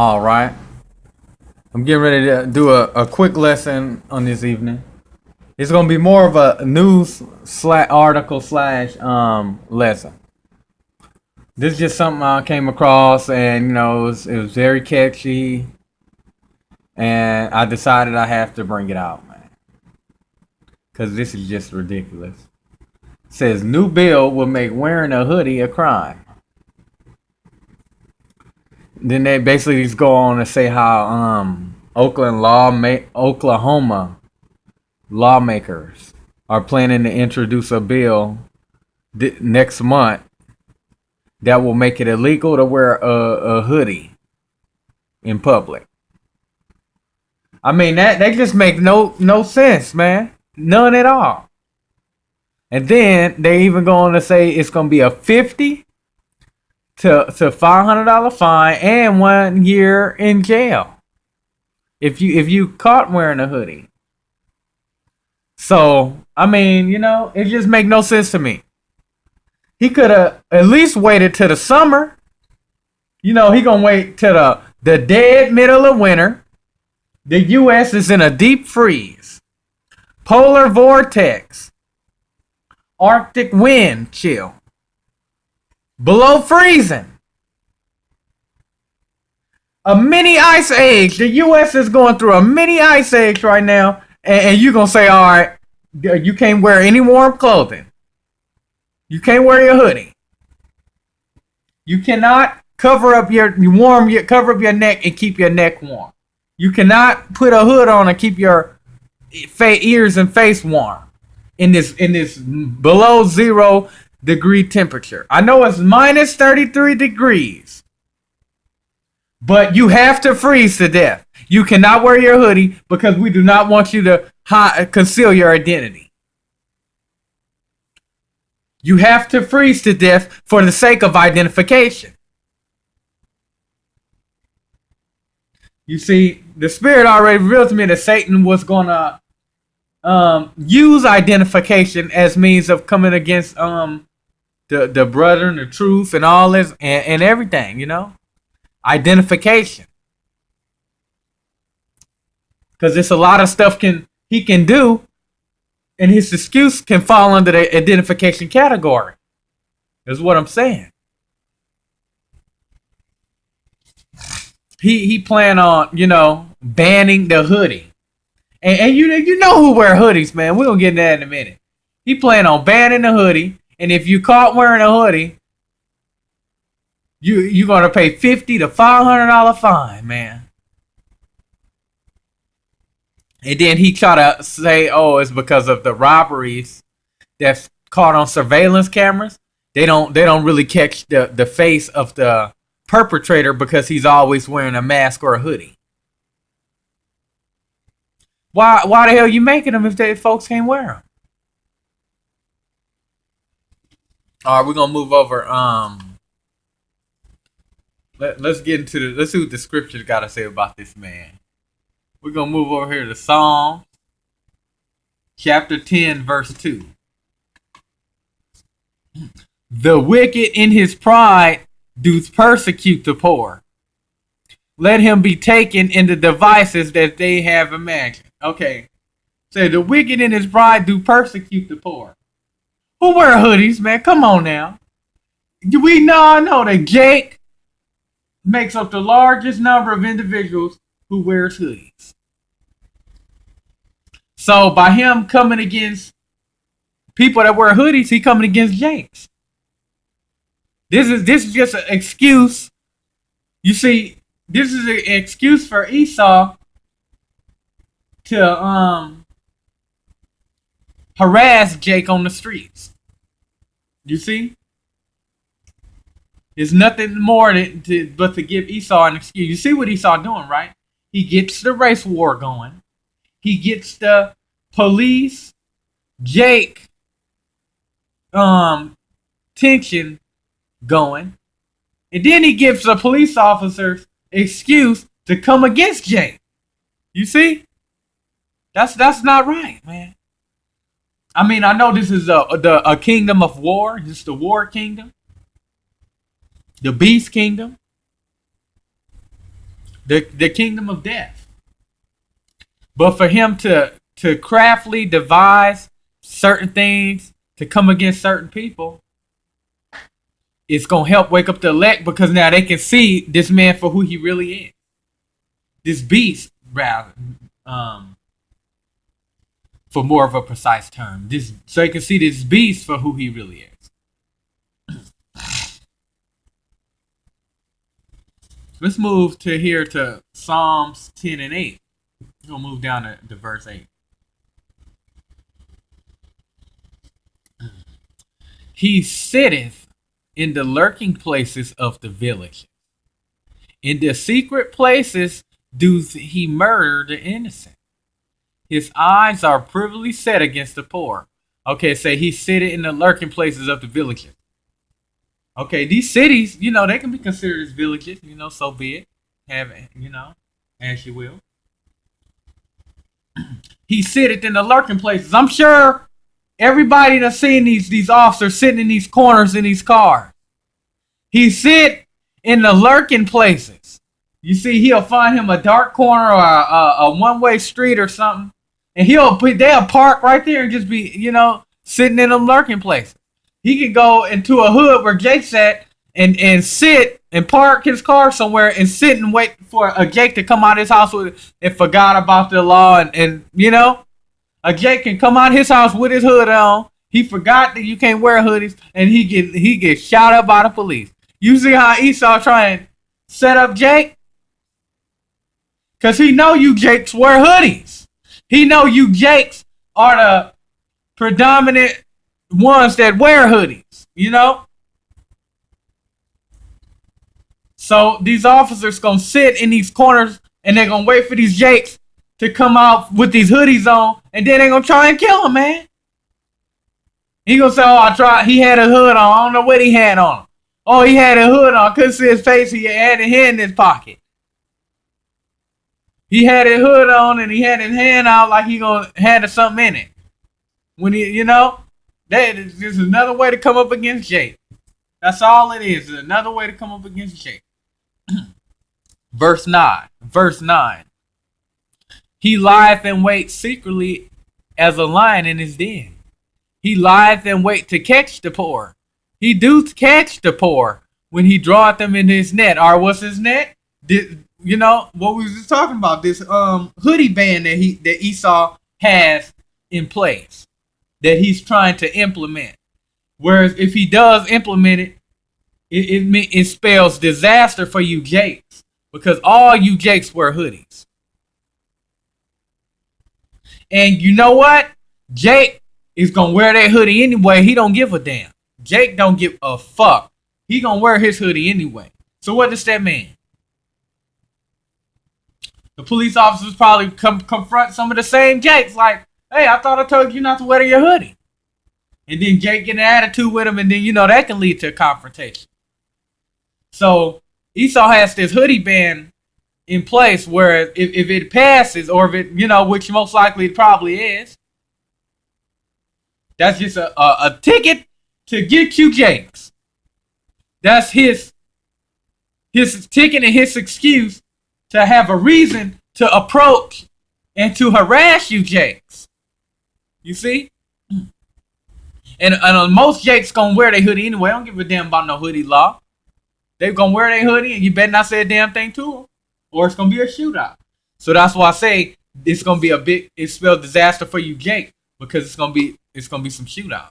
All right. I'm getting ready to do a quick lesson on this evening. It's gonna be more of a news article slash lesson. This is just something I came across, and it was very catchy, and I decided I have to bring it out, man, because this is just ridiculous. It says new bill will make wearing a hoodie a crime. Then they basically just go on to say how Oklahoma lawmakers are planning to introduce a bill next month that will make it illegal to wear a hoodie in public. I mean that just make no sense, man. None at all. And then they even go on to say it's gonna be a 50 to $500 fine and 1 year in jail if you caught wearing a hoodie. So I mean, it just make no sense to me. He could have at least waited till the summer. He gonna wait till the dead middle of winter. The U.S. is in a deep freeze, polar vortex, Arctic wind chill, below freezing, a mini ice age. The U.S. is going through a mini ice age right now, and you're gonna say, all right, you can't wear any warm clothing. You can't wear your hoodie. You cannot cover up your neck and keep your neck warm. You cannot put a hood on and keep your ears and face warm in this below 0 degree temperature. I know it's minus 33 degrees, but you have to freeze to death. You cannot wear your hoodie because we do not want you to conceal your identity. You have to freeze to death for the sake of identification. You see, the Spirit already revealed to me that Satan was going to use identification as means of coming against the brethren, the truth, and all this, and everything, Identification. Because there's a lot of stuff he can do, and his excuse can fall under the identification category. Is what I'm saying. He planned on, banning the hoodie. And you know who wear hoodies, man. We're going to get into that in a minute. He planned on banning the hoodie, and if you caught wearing a hoodie, you're going to pay $50 to $500 fine, man. And then he try to say, oh, it's because of the robberies that's caught on surveillance cameras. They don't really catch the face of the perpetrator because he's always wearing a mask or a hoodie. Why the hell are you making them if folks can't wear them? All right, we're gonna move over. Let's get into let's see what the scripture's got to say about this man. We're going to move over here to Psalm chapter 10, verse 2. The wicked in his pride doth persecute the poor. Let him be taken in the devices that they have imagined. Okay. So the wicked in his pride do persecute the poor. Who wear hoodies, man? Come on now. We know that Jake makes up the largest number of individuals who wears hoodies. So by him coming against people that wear hoodies, he coming against Jakes. This is just an excuse. You see, this is an excuse for Esau to harass Jake on the streets. You see? There's nothing more but to give Esau an excuse. You see what Esau doing, right? He gets the race war going. He gets the police, Jake, tension going. And then he gives the police officers excuse to come against Jake. You see? That's not right, man. I mean, I know this is a kingdom of war. This is the war kingdom. The beast kingdom. the kingdom of death. But for him to craftily devise certain things to come against certain people, it's gonna help wake up the elect because now they can see this man for who he really is. This beast, rather, for more of a precise term. This so you can see this beast for who he really is. Let's move to Psalms 10 and 8. We're gonna move down to verse 8. He sitteth in the lurking places of the village. In the secret places doth he murder the innocent. His eyes are privily set against the poor. Okay, say he sitteth in the lurking places of the villages. Okay, these cities, they can be considered as villages, so be it. Have it, as you will. He sitteth in the lurking places. I'm sure everybody that's seen these officers sitting in these corners in these cars. He sit in the lurking places. You see, he'll find him a dark corner or a one-way street or something, and they'll park right there and just be, sitting in them lurking places. He could go into a hood where Jake's at and sit and park his car somewhere and sit and wait for a Jake to come out of his house and forgot about the law and a Jake can come out of his house with his hood on. He forgot that you can't wear hoodies and he gets shot up by the police. You see how Esau trying to set up Jake? Cause he know you Jakes wear hoodies. He know you Jakes are the predominant ones that wear hoodies, So these officers gonna sit in these corners and they're gonna wait for these Jakes to come out with these hoodies on, and then they're gonna try and kill him, man. He gonna say, he had a hood on. I don't know what he had on. Oh, he had a hood on. Couldn't see his face. He had a hand in his pocket. He had a hood on and he had his hand out like he gonna had something in it. When that is just another way to come up against Jake. That's all it is. Another way to come up against Jake. Verse 9. He lieth and waits secretly as a lion in his den. He lieth and wait to catch the poor. He doth catch the poor when he draweth them in his net. Or what's his net? What we was just talking about, this hoodie ban that Esau has in place, that he's trying to implement. Whereas if he does implement it, it spells disaster for you Jakes, because all you Jakes wear hoodies. And you know what? Jake is gonna wear that hoodie anyway. He don't give a damn. Jake don't give a fuck. He gonna wear his hoodie anyway. So what does that mean? The police officers probably confront some of the same Jakes like, hey, I thought I told you not to wear your hoodie. And then Jake get an attitude with him, and then that can lead to a confrontation. So Esau has this hoodie ban in place where if it passes, or if it, which most likely it probably is, that's just a ticket to get you Jakes. That's his ticket and his excuse to have a reason to approach and to harass you Jakes. You see? And most Jakes gonna wear their hoodie anyway. I don't give a damn about no hoodie law. They gonna wear their hoodie, and you better not say a damn thing to them, or it's gonna be a shootout. So that's why I say it's gonna be it's spelled disaster for you Jake, because it's gonna be some shootout.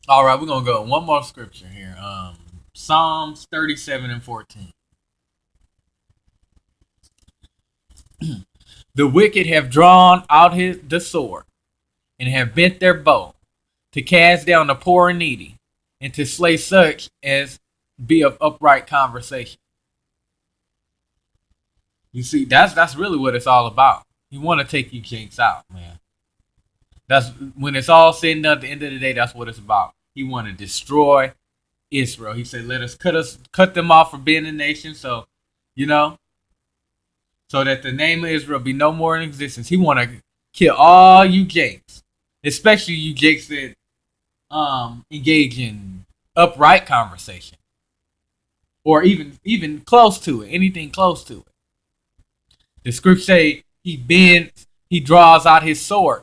All right, we're gonna go one more scripture here. Psalms 37 and 14. The wicked have drawn out the sword, and have bent their bow, to cast down the poor and needy, and to slay such as be of upright conversation. You see, that's really what it's all about. You want to take you Jakes out, man. That's when it's all said and done. At the end of the day, that's what it's about. He want to destroy Israel. He said, "Let us cut them off from being a nation." So, so that the name of Israel be no more in existence. He want to kill all you Jakes, especially you Jakes that engage in upright conversation, or even close to it, anything close to it. The scripture say he draws out his sword,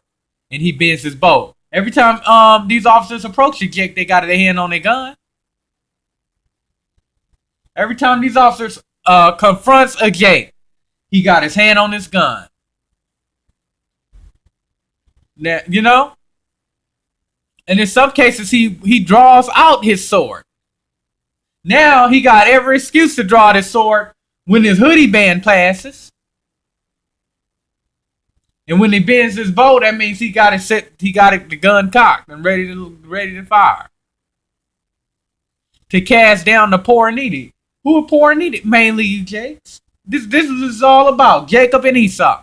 and he bends his bow. Every time these officers approach you, Jake, they got their hand on their gun. Every time these officers confronts a Jake, he got his hand on his gun. Now, and in some cases he draws out his sword. Now he got every excuse to draw his sword when his hoodie band passes. And when he bends his bow, that means he got the gun cocked and ready to fire. To cast down the poor and needy. Who are poor and needy? Mainly you, Jakes. This is all about Jacob and Esau.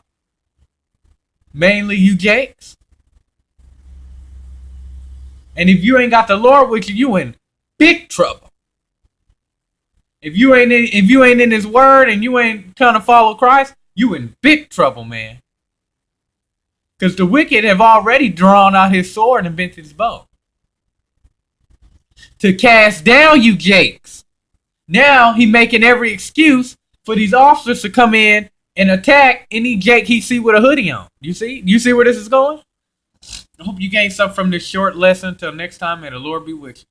Mainly you, Jakes. And if you ain't got the Lord with you, you in big trouble. If you ain't in His Word and you ain't trying to follow Christ, you in big trouble, man. Because the wicked have already drawn out his sword and bent his bow to cast down you Jakes. Now he making every excuse for these officers to come in and attack any Jake he see with a hoodie on. You see where this is going? I hope you gain something from this short lesson. Until next time, may the Lord be with you.